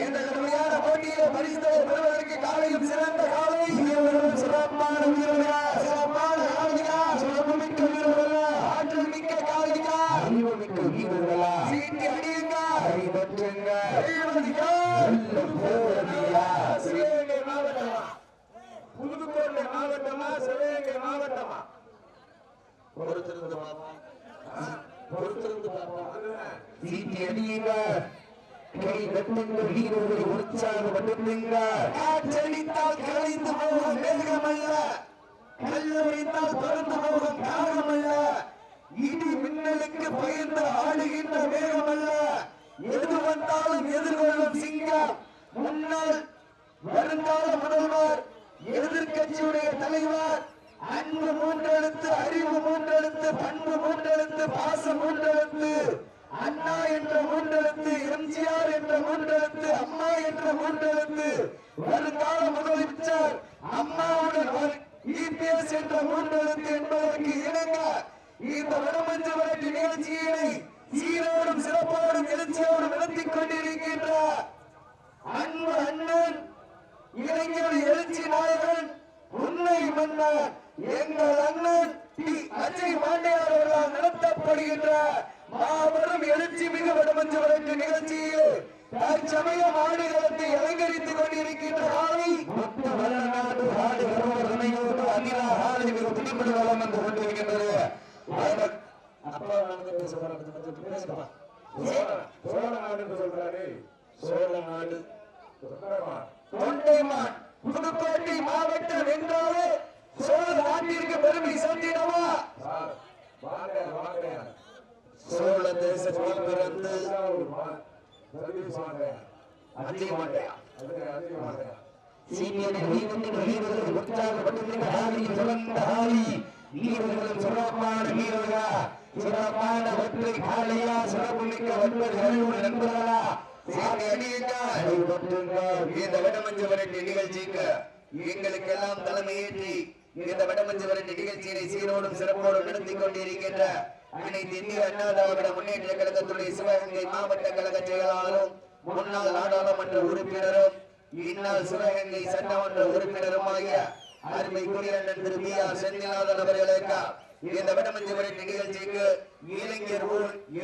இந்த கடுமையான போட்டியில பரிசு பெறுவதற்கு காலையும் சிறந்த காலை சிறப்பான வீரர்கள் சிறப்பான காலையா சிறப்புமிக்க வீரர்கள் ஆற்றல் மிக்க காலையா அறிவுமிக்க வீரர்களா சீட்டி அடியுங்க அறிவற்றுங்க சிவகங்கை மாவட்டமா புதுக்கோட்டை மாவட்டமா சிவகங்கை மாவட்டமா பொறுத்திருந்து சீட்டி அடியுங்க கை வெட்டுங்க வீரர்களை உற்சாகப்படுத்துங்க காற்றடித்தால் கலைந்து போகும் மேகமல்ல கல்லறித்தால் பறந்து போகும் காகமல்ல இடி மின்னலுக்கு பயந்து ஆடுகின்ற மேகமல்ல எது வந்தாலும் எதிர்கொள்ளும் சிங்கம் முன்னாள் வருங்கால முதல்வர் எதிர்கட்சியுடைய தலைவர் அன்பு மூன்றெழுத்து அறிவு மூன்றெழுத்து பண்பு மூன்றெழுத்து பாசம் மூன்றெழுத்து அண்ணா என்ற மூன்றெழுத்து எம்ஜிஆர் என்ற மூன்றெழுத்து அம்மா என்ற மூன்றெழுத்து வருங்கால முதலமைச்சர் அம்மாவுடன் இபிஎஸ் என்ற மூன்றெழுத்து என்பதற்கு இணங்க இந்த வடமஞ்சு விரட்டு நிகழ்ச்சியினை சீரோடும் சிறப்போடும் எழுச்சியோடும் நடத்திக் கொண்டிருக்கின்ற அன்பு அண்ணன் இளைஞர் எழுச்சி நாயகன் உண்மை மன்னர் எங்கள் அண்ணன் அஜய் பாண்டியார் அவர்களால் நடத்தப்படுகின்ற மாபெரும் எழுச்சி மிக வடமஞ்சு விரட்டு நிகழ்ச்சியில் தற்சமயம் ஆடுகளத்தை அலங்கரித்துக் கொண்டிருக்கின்ற ஆலை வல்லநாடு ஆடு வருவோடு அகிலா ஆலை மிக துணிப்படு வளம் வந்து கொண்டிருக்கின்றது. அப்பா பேசுப்பா சோழ நாடு சொல்றாரு. சோழ நாடு தொண்டைமான் புதுக்கோட்டை மாவட்டம் என்றாலே சோழ நாட்டிற்கு பெருமை சேர்த்திடவா? சோழ தேசத்தில் பிறந்து சிறப்பான வீரர்களா சிறப்பான ஒற்றை காலையா சிறப்புமிக்க ஒன்பது நண்பர்களா இந்த வடமஞ்சு விரட்டு நிகழ்ச்சிக்கு எங்களுக்கெல்லாம் தலைமையேற்றி இந்த வடமஞ்சு விரட்டு நிகழ்ச்சியை சீரோடும் சிறப்போடும் நடத்தி கொண்டிருக்கின்ற அனைத்து இந்திய அண்ணா திராவிட முன்னேற்ற கழகத்துடைய சிவகங்கை மாவட்ட கழக செயலாளரும் முன்னாள் நாடாளுமன்ற உறுப்பினரும் இந்நாள் சிவகங்கை சட்டமன்ற உறுப்பினருமாகிய அருமைக்குரிய திரு பி ஆர் செந்தில்நாதன் அவர்களுக்கு இந்த வடமஞ்சு விரட்டு நிகழ்ச்சிக்கு இளைஞர்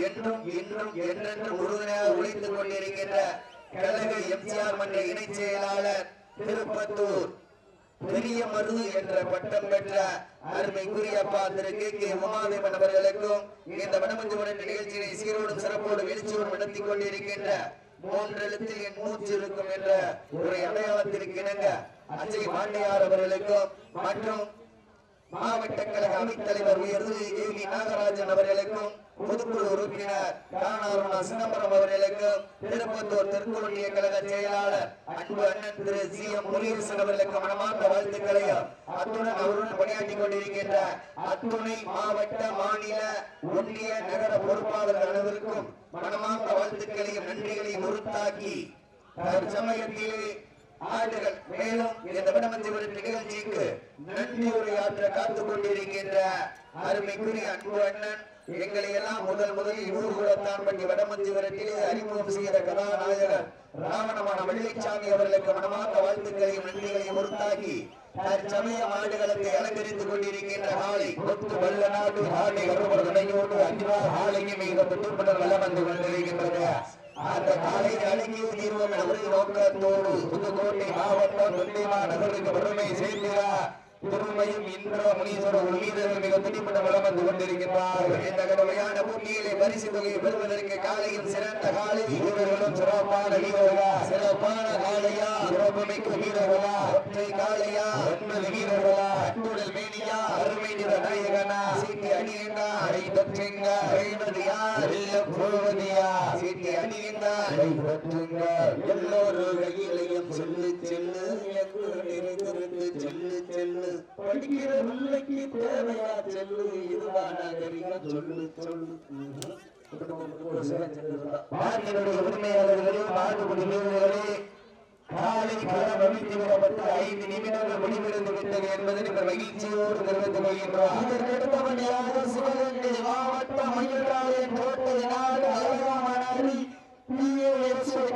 என்றும் இன்னும் என்றென்றும் உறுதுணையாக உழைத்துக் கொண்டிருக்கின்ற கழக எம்ஜிஆர் மன்ற இணை செயலாளர் திருப்பத்தூர் பெரிய மருது என்ற பட்டம் பெற்ற அருமைக்குரியப்பா திரு கே உமாதேவன் அவர்களுக்கும் இந்த வடமஞ்சு விரட்டு நிகழ்ச்சியை சீரோடும் சிறப்போடும் எழுச்சியோடும் நடத்தி கொண்டிருக்கின்ற மூன்றெழுத்தில் என் மூச்சு இருக்கும் என்ற ஒரு அடையாளத்திற்கு இணங்க அஜய் பாண்டியார் அவர்களுக்கும் மற்றும் மாவட்ட கழக அவைத்தலைவர் உயர்வு நாகராஜன் அவர்களுக்கும் பொதுக்குழு உறுப்பினர் காணாருணா சிதம்பரம் அவர்களுக்கும் திருப்பத்தூர் தெற்குடைய கழக செயலாளர் அன்பு அண்ணன் திரு சி எம் முருகேசன் அவர்களுக்கு மனமார்ந்த வாழ்த்துக்களையும் அத்துடன் அவருடன் பணியாற்றிக் கொண்டிருக்கின்ற அத்துணை மாவட்ட மாநில ஒன்றிய நகர பொறுப்பாளர்கள் அனைவருக்கும் மனமார்ந்த வாழ்த்துக்களையும் நன்றிகளையும் உறுத்தாக்கி தற்சமயத்திலே ஆண்டுகள் மேலும் இந்த வடமஞ்சு விரட்டு நிகழ்ச்சிக்கு நன்றி உரையாற்ற காத்துக் கொண்டிருக்கின்ற அருமைக்குரிய அன்பு அண்ணன் எங்களை எல்லாம் முதலில் ஊர்குலத்தான் பற்றி வடமஞ்சு விரட்டிலே அறிமுகம் செய்த கதாநாயகர் ராவணமான வெள்ளைச்சாமி அவர்களுக்கு மனமார்ந்த வாழ்த்துக்களையும் நன்றிகளையும் உறுத்தாக்கி தற்சமயம் ஆடுகளத்தை அலங்கரித்துக் கொண்டிருக்கின்ற காலை கொத்து வல்லநாடு ஆலை வருவதனையோடு அன்பார் ஆலையும் மிக தொட்டுப்படர் வளம் வந்து கொண்டிருக்கின்றது. அந்த காலை அடங்கி தீர்வோம் என ஒரு நோக்கத்தோடு புதுக்கோட்டை மாவட்டம் தொண்டைமா நகருக்கு பெருமை சேர்க்கிறார். திருமையும் இந்திர முனீஸ்வர வீரர்கள் மிக துடிப்பட வளம் வந்து கொண்டிருக்கின்றார்கள். இந்த கடுமையான போட்டியிலே பரிசு தொகையை பெறுவதற்கு காலையில் சிறந்த காலை வீரர்களும் சிறப்பான வீரர்களா சிறப்பான காலையா சிறப்புமிக்க வீரர்களா ஒற்றை காலையா 9 வீரர்களா அன்புடல் மேனியா அருமை நிற நாயகனா சீட்டி அணியங்கா அடை தொற்றுங்க அழைவதியா வெல்ல போவதியா சீட்டி அணியங்கா அடை தொற்றுங்க எல்லோரும் கையிலையும் சொல்லு செல்லு எங்கு நிறைந்திருந்து செல்லு செல்லு படிக்கிற பிள்ளைக்கு தேவையா செல்லு இதுவா நாகரிகம் சொல்லு சொல்லு. உரிமையாளர்களே மாட்டுக்குடி வீரர்களே காலை களம் அமைத்து விடப்பட்டு 5 நிமிடங்கள் முடிவடைந்து விட்டது என்பதை நீங்கள் மகிழ்ச்சியோடு தெரிவித்துக் கொள்கின்றோம். இதற்கடுத்தபடியாக சிவகங்கை மாவட்டம் மயிலாடுதுறை கோட்டை நாடு அழகாமணி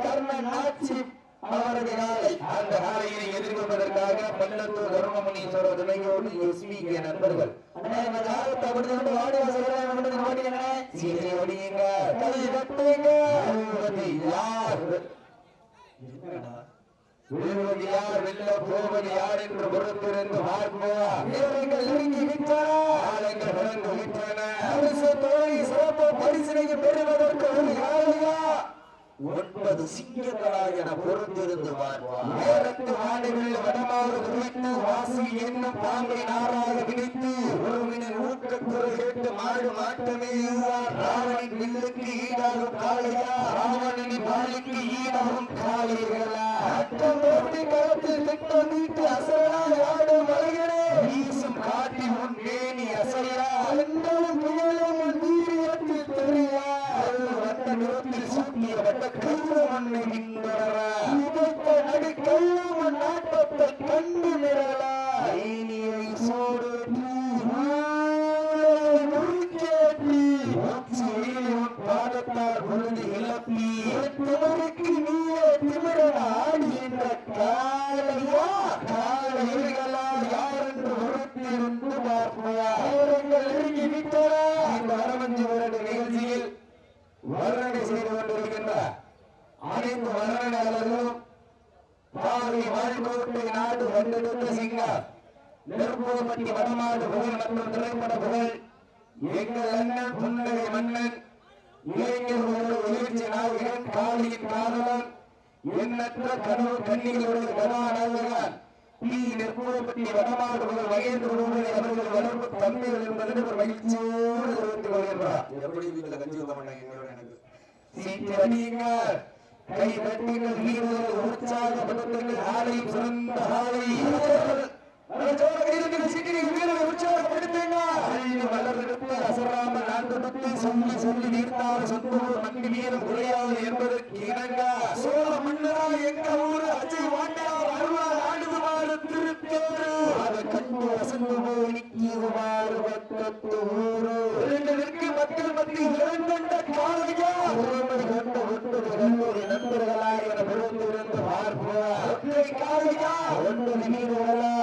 கர்ணன் ஆட்சி அவரது காலை அந்த காலையை எதிர்கொள்வதற்காக பல்லத்தூர் தர்மமுனீஸ்வரர் துணையோடு எஸ்பிகே நண்பர்கள் யார் வெல்ல போவது யார் என்று பொறுத்திருந்து பரிசனையை பெறுவதற்கு 9 சிங்கங்களாக என பொறுத்திருந்து நேரத்து ஆடுகளில் வடமாறு குறித்து வாசி என்னும் பாம்பை நாராக விழித்து ஒருவனின் ஊக்கத்துறை கேட்டு மாடு மாட்டமே ராவணின் வில்லுக்கு ஈடாகும் காளையா ராவணனின் வாளுக்கு ஈடாகும் காளைகளா அட்டம் போட்டி களத்தில் திட்டம் நீட்டு அசையா ஆடும் மலைகளே வீசும் காட்டி முன் மேனி அசையா எங்களும் புயலும் வீரியத்தில் தெரியா வட்ட நிறத்தில் சூட்டிய வட்ட கைது மண்ணை நின்றவரா இதைத்த நடி கையும் நாட்டத்தை கண்டு நிறலா ஐனியை சோடு பாதத்தால் பொழுது இழப்பி திமருக்கு நீயே திமிரன் ஆடுகின்ற காலையா காலைகளா யார் என்று உறுத்திருந்து பார்ப்பையா நெருங்கி விட்டரா இந்த வரமஞ்சு வருட நிகழ்ச்சியில் வர்ணனை செய்து கொண்டிருக்கின்ற அனைத்து வர்ணனையாளர்களும் பாவை வாழ்கோட்டை நாடு வந்தெடுத்த சிங்கம் நெருப்போப்பட்டி வடமாடு புகழ் மற்றும் திரைப்பட புகழ் எங்கள் அண்ணன் புன்னகை மன்னன் இளைஞர்களோடு எழுச்சி நாயகன் காளியின் காதலன் எண்ணற்ற கனவு கண்ணிகளுடைய கதாநாயகன் பி நெருப்போப்பட்டி வடமாடு புகழ் மகேந்திரனோடு அவர்கள் வளர்ப்பு தம்பிகள் என்பது ஒரு மகிழ்ச்சியோடு தெரிவித்துக் கொள்கின்றார். எப்படி வீட்டில் கஞ்சி ஊத்த மாட்டாங்க எனக்கு சீட்டு அடியுங்கள் கை தட்டுங்கள் வீரர்கள் உற்சாகப்படுத்துங்கள் ஆலையும் சிறந்த ஆலை அசராம நான் கொடுத்து சொல்லி சொல்லி நீர்த்தால் சொந்தூர் மண்டி வீரம் குறையாது என்பதற்கு இணங்க சோழ மன்னரா எங்க ஊரு அஜய் வாண்டார் அருளால் ஆடுதுமாறு திருத்தேரு அதை கண்டு வசந்து போய் நிற்குமாறு பக்கத்து ஊரு இரண்டிற்கு மக்கள் மத்தியில் இறந்தண்ட காலையா ஒருவரை கொண்ட ஒன்பது கல்லூரி நண்பர்களாய் என பொறுத்திருந்து பார்ப்போம் ஒற்றை காலையா 9 வீரர்களா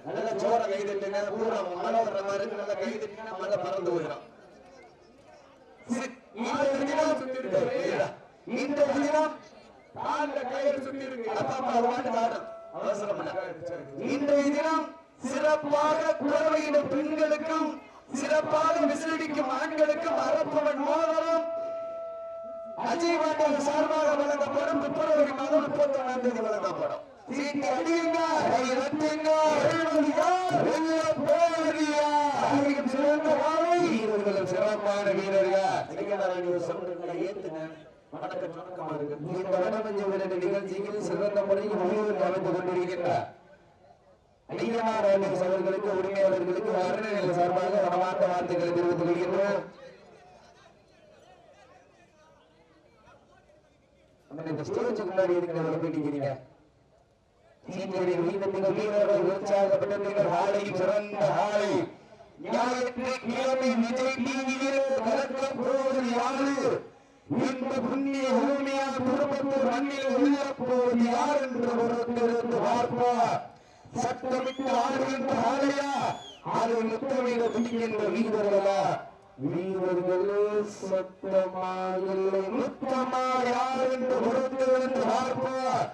நல்ல சோற கைதிட்டீங்க பூரா மழை வர்ற மாதிரி இருக்கு. நல்லா கைதிட்டீங்கன்னா மழை பறந்து போயிடும். இந்த தினம் இன்றைய தினம் சிறப்பாக குறவையிடும் பெண்களுக்கும் சிறப்பாக விசிலடிக்கும் ஆண்களுக்கும் அரப்பவன் மோதலும் அஜய் வாண்டார் சார்பாக வழங்கப்படும் பிப்ரவரி மாதம் 31ஆம் தேதி வழங்கப்படும். சீட்டு அடியுங்க கை ரத்துங்க சிறந்த வீரர்களும் சிறப்பான வீரர்கள் ஏத்துங்க வணக்கமா இருக்கு. இந்த வடமஞ்சு விரட்டு நிகழ்ச்சியில் சிறந்த முறையில் முடிவுகள் அமைந்து கொண்டிருக்கின்றார் ஐயனார் அவர்களுக்கு உரிமையாளர்களுக்கு வர்ணனை சார்பாக வடமாட்ட வார்த்தைகளை தெரிவித்துக் கொள்கின்றோம். இந்த ஸ்டேஜுக்கு முன்னாடி இருக்கிறவங்க போயிட்டீங்க வீரர்கள் உற்சாகப்பட்ட ஆலை சிறந்த ஆலை ஞாயிற்றுக்கிழமை விஜய் டிவியில் கலக்க போவது யாரு இந்த புண்ணிய பூமியா குடும்பத்தில் மண்ணில் உயரப்போவது யார் என்று பொறுத்திருந்து பார்ப்பார். சட்டமிட்டு ஆடுகின்ற ஆலையா அது முத்தமிட துடிக்கின்ற வீரர்களா வீரர்களே சத்தமா இல்லை முத்தமா யார் என்று பொறுத்திருந்து பார்ப்பார்.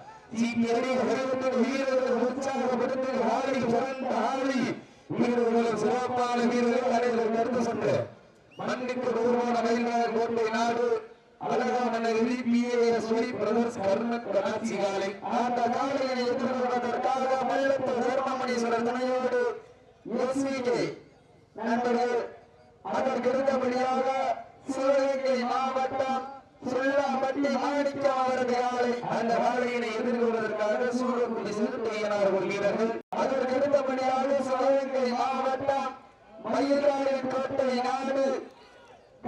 வீரர்கள் உற்சாகப்படுத்த ஆலை சிறந்த ஆலை வீரர்களும் சிறப்பான வீரர்கள் அனைவரும் கருத்து சென்று மண்ணுக்கு தூரமான மயில்வாழ் கோட்டை நாடு அழகான கர்ணன் காலை அந்த காலையை எதிர்கொள்வதற்காக மல்லத்து தர்மமுனீஸ்வரர் துணையோடு நண்பர்கள் அதற்கு அடுத்தபடியாக சிவகங்கை மாவட்டம் சுள்ளாம்பட்டி மாணிக்கம் அவரது ஆலை அந்த ஆலையினை எதிர்கொள்வதற்காக சூழக்குடி சிறுத்தையனார் வீரர்கள் அதற்கு அடுத்தபடியாக சிவகங்கை மாவட்டம் மயிலாடுதுறை கோட்டை நாடு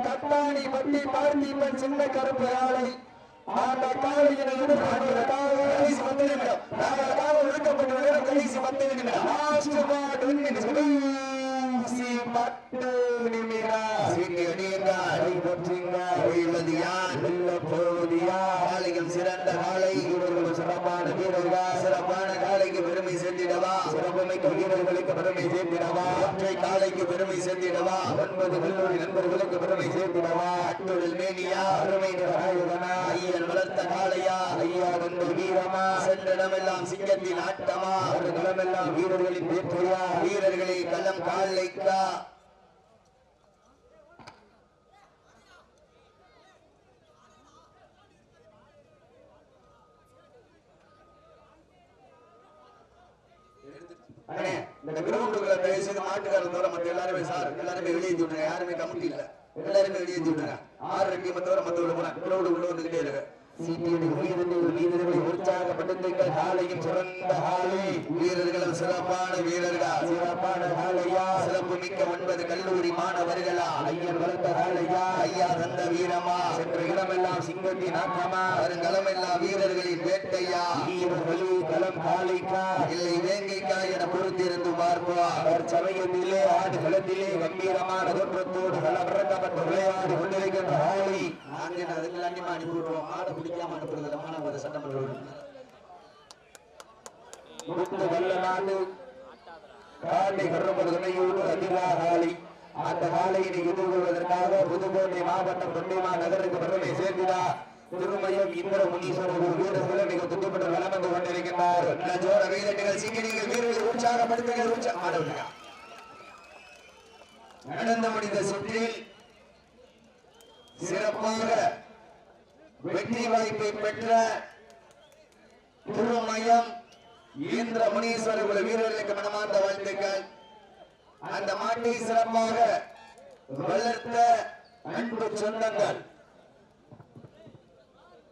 கட்டாணி பட்டி பார்த்திபன் சின்ன கருப்பு ஆலை அந்த காலையினை எதிர்கொள்வதற்காக ஒதுக்கப்பட்ட கடைசி 10 நிமிடம் சிறந்த காலை சிறப்பான வீரர்கள் சிறப்பான காலைக்கு பெருமை சேர்த்திடவா சிறப்புமிக்க வீரர்களுக்கு பெருமை சேர்த்திடவா ஒற்றை காலைக்கு பெருமை சேர்த்திடவா 9 கல்லூரி நண்பர்களுக்கு பெருமை சேர்த்திடவா அட்டொழில் மேனியா அருமை நாயகனா ஐயன் வளர்த்த காளையா ஐயா வந்த வீரமா சென்றிடமெல்லாம் சிங்கத்தின் ஆட்டமா ஒரு களமெல்லாம் வீரர்களின் வேற்றையா வீரர்களை களம் காலைக்கா இந்த கிரவுண்டுக்குள்ள பேசி மாட்டுக்காரன் தவிர மற்ற எல்லாருமே சார் எல்லாருமே வெளியேற்றி விட்டுருங்க யாருமே கமிட்டி இல்ல எல்லாருமே வெளியேற்றி விட்டுருங்க 6 டீம் தவிர மத்தவங்க போனா கிரவுண்டு உள்ள வந்துகிட்டே இருக்கு வீரர்களை உற்சாகப்படுத்துங்கள் காலையும் சிறந்த காலை வீரர்களும் சிறப்பான வீரர்கள் சிறப்பான காலையா சிறப்பு மிக்க 9 கல்லூரி மாணவர்களா ஐயன் வளர்த்த காலையா ஐயா தந்த வீரமா சென்ற இடமெல்லாம் சிங்கத்தின் ஆட்டமா வருங்களமெல்லாம் வீரர்களின் வேட்டையா வீரர்களே களம் காலைக்கா இல்லை வேங்கைக்கா என பொறுத்திருந்து பார்ப்பார் சமயத்திலே ஆடு களத்திலே கம்பீரமான தோற்றத்தோடு களமிறக்கப்பட்டு விளையாடி கொண்டிருக்கின்ற காலை நாங்கள் அதுக்கெல்லாம் அனுப்பி விடுவோம் ஆட பிடிக்காம அனுப்புறது மாணவர் சட்டமன்ற முத்து வல்லநாடு காலை கரும்பது துணையோடு அதிகா காலை அந்த காலையினை எதிர்கொள்வதற்காக புதுக்கோட்டை மாவட்டம் தொண்டைமா நகருக்கு பெருமை சேர்க்கிறார் திருமயம் இந்திர முனீஸ்வரர் ஒரு வீரர்களை மிக துடிப்பட்டு வளம் வந்து கொண்டிருக்கின்றார் ஜோர வீர நிகழ்ச்சிக்கு நீங்கள் வீரர்களை உற்சாகப்படுத்துங்கள் நடந்து முடிந்த சுற்றில் சிறப்பாக வெற்றி வாய்ப்பை பெற்ற திருமயம் இந்திர முனீஸ்வரர் வீரர்களுக்கு மனமார்ந்த வாழ்த்துக்கள். அந்த மாட்டை சிறப்பாக வளர்த்த அன்பு சொந்தங்கள்